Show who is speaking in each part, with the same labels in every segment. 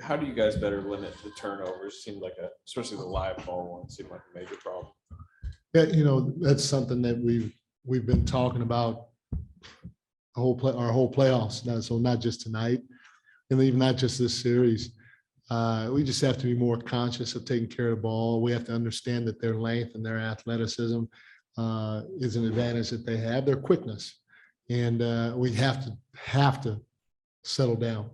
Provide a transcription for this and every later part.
Speaker 1: how do you guys better limit the turnovers? Seemed like especially the live ball one seemed like a major problem.
Speaker 2: Yeah, that's something that we've been talking about our whole playoffs now. So not just tonight, and even not just this series. We just have to be more conscious of taking care of the ball. We have to understand that their length and their athleticism is an advantage that they have. Their quickness, and we have to settle down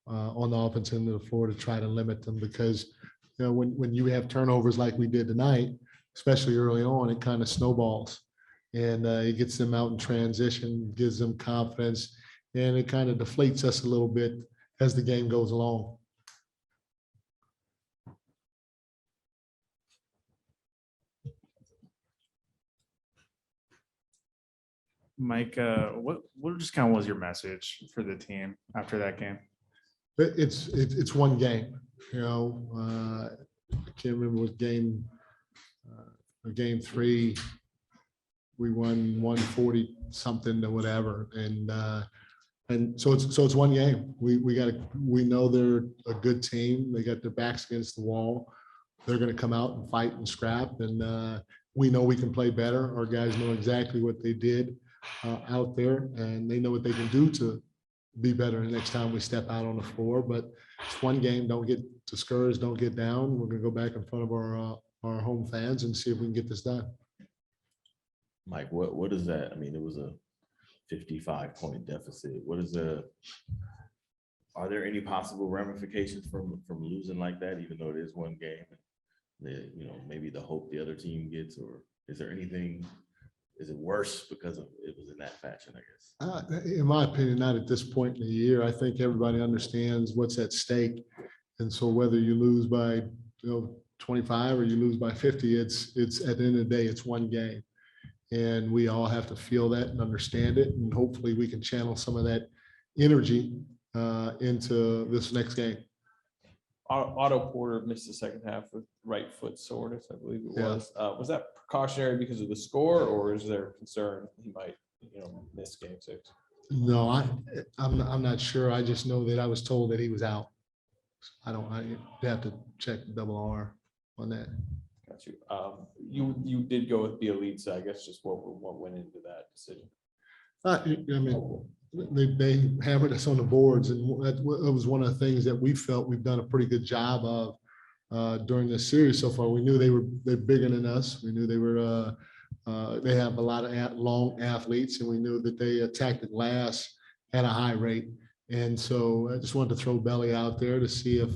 Speaker 2: on the offensive end of the floor to try to limit them, because when you have turnovers like we did tonight, especially early on, it kind of snowballs, and it gets them out in transition, gives them confidence, and it kind of deflates us a little bit as the game goes along.
Speaker 3: Mike, what just kind of was your message for the team after that game?
Speaker 2: It's one game, I can't remember what game. Game 3, we won 140 something to whatever, and so it's one game. We know they're a good team. They got their backs against the wall. They're going to come out and fight and scrap, and we know we can play better. Our guys know exactly what they did out there, and they know what they can do to be better the next time we step out on the floor. But it's one game. Don't get discouraged. Don't get down. We're going to go back in front of our home fans and see if we can get this done.
Speaker 4: Mike, what is that? I mean, it was a 55-point deficit. Are there any possible ramifications from losing like that, even though it is one game? Maybe the hope the other team gets, or is there anything? Is it worse because it was in that fashion, I guess?
Speaker 2: In my opinion, not at this point in the year. I think everybody understands what's at stake, and so whether you lose by 25 or you lose by 50, it's at the end of the day, it's one game, and we all have to feel that and understand it, and hopefully we can channel some of that energy into this next game.
Speaker 1: Otto Porter missed the second half with right foot soreness, I believe it was. Was that precautionary because of the score, or is there concern he might miss game 6?
Speaker 2: No, I'm not sure. I just know that I was told that he was out. I have to check double R on that.
Speaker 1: Got you. You did go with Bielitsa. I guess just what went into that decision?
Speaker 2: I mean, they hammered us on the boards, and that was one of the things that we felt we've done a pretty good job of during this series so far. We knew they're bigger than us. We knew they have a lot of long athletes, and we knew that they attacked the glass at a high rate. And so I just wanted to throw Belly out there to see if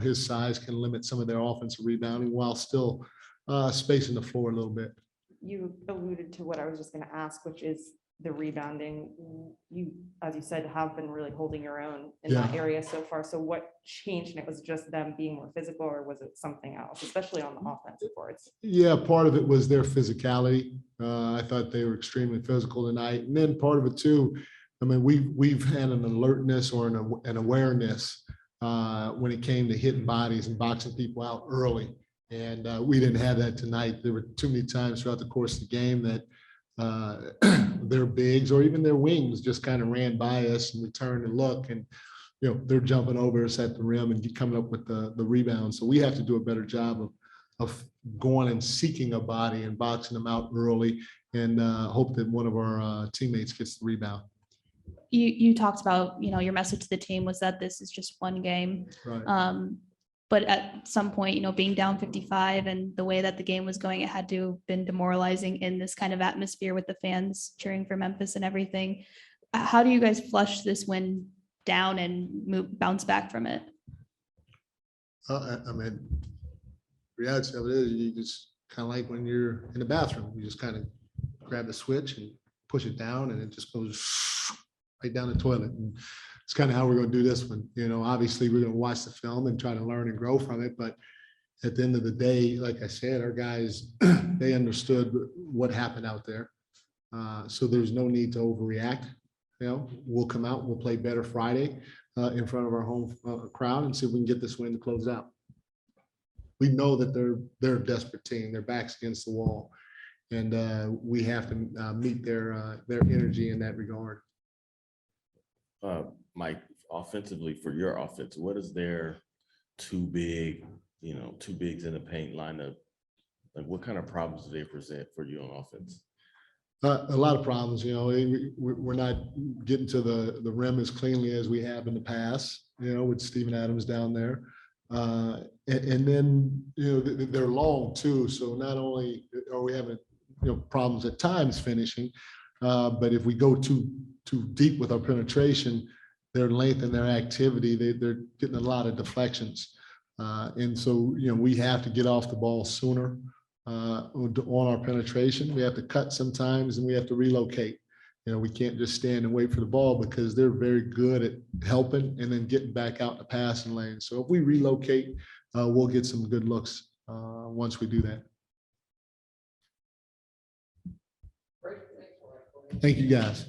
Speaker 2: his size can limit some of their offensive rebounding while still spacing the floor a little bit.
Speaker 5: You alluded to what I was just going to ask, which is the rebounding. You, as you said, have been really holding your own in that area so far. So what changed? And it was just them being more physical, or was it something else, especially on the offensive boards? Yeah,
Speaker 2: part of it was their physicality. I thought they were extremely physical tonight, and then part of it too. I mean, we've had an alertness or an awareness when it came to hitting bodies and boxing people out early, and we didn't have that tonight. There were too many times throughout the course of the game that their bigs or even their wings just kind of ran by us, and we turned and look, and they're jumping over us at the rim and coming up with the rebound. So we have to do a better job of going and seeking a body and boxing them out early, and hope that one of our teammates gets the rebound.
Speaker 6: You talked about, your message to the team was that this is just one game.
Speaker 2: Right.
Speaker 6: But at some point, being down 55 and the way that the game was going, it had to have been demoralizing in this kind of atmosphere with the fans cheering for Memphis and everything. How do you guys flush this win down and bounce back from it?
Speaker 2: I mean, reality of it is you just kind of like when you're in the bathroom, you just kind of grab the switch and push it down, and it just goes right down the toilet. And it's kind of how we're going to do this one. Obviously we're going to watch the film and try to learn and grow from it. But at the end of the day, like I said, our guys, they understood what happened out there. So there's no need to overreact. We'll come out and we'll play better Friday in front of our home crowd and see if we can get this win to close out. We know that they're a desperate team. Their backs against the wall, and we have to meet their energy in that regard.
Speaker 4: Mike, offensively for your offense, what is their two bigs in the paint lineup? Like what kind of problems do they present for you on offense?
Speaker 2: A lot of problems, we're not getting to the rim as cleanly as we have in the past, with Steven Adams down there. And then, they're long too. So not only are we having, problems at times finishing, but if we go too deep with our penetration, their length and their activity, they're getting a lot of deflections. And so, we have to get off the ball sooner. On our penetration, we have to cut sometimes and we have to relocate. We can't just stand and wait for the ball because they're very good at helping and then getting back out the passing lane. So if we relocate, we'll get some good looks once we do that. Thank you, guys.